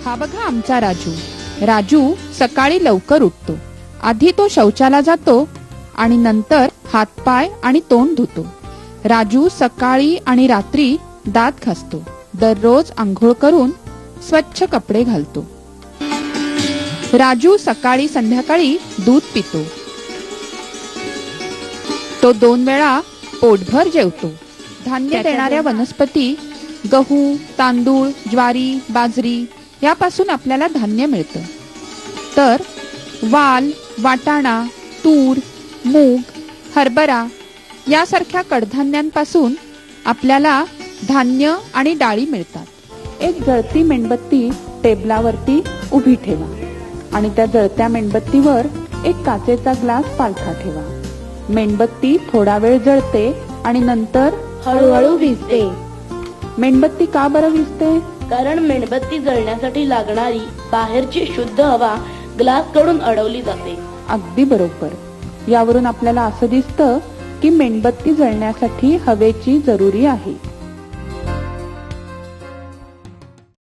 हा बघा आमचा राजू. राजू सकाळी लवकर उठतो. आधी तो शौचाला जातो आणि नंतर हातपाय आणि तोंड धुतो. राजू सकाळी आणि रात्री दात घासतो. दररोज आंघोळ करून स्वच्छ कपडे घालतो. राजू सकाळी संध्याकाळी दूध पितो. तो 2 वेळा पोटभर जेवतो. धान्य देणाऱ्या वनस्पती गहू, तांदूळ, ज्वारी, बाजरी यापासून आपल्याला धान्य मिळतं. तर वाल, वाटाणा, तूर, मूग, हरभरा यासारख्या कडधान्यांपासून आपल्याला धान्य आणि डाळी मिळतात. एक जळती मेणबत्ती टेबलावरती उभी ठेवा आणि त्या जळत्या मेणबत्तीवर एक काचेचा ग्लास पालथा ठेवा. मेणबत्ती थोडा वेळ जळते आणि नंतर हळूहळू विझते. मेणबत्ती का बरं विझते? कारण मेणबत्ती जळण्यासाठी लागणारी बाहेरची शुद्ध हवा ग्लास कडून अडवली जाते. अगदी बरोबर. यावरून आपल्याला असं दिसतं की मेणबत्ती जळण्यासाठी हवेची जरुरी आहे.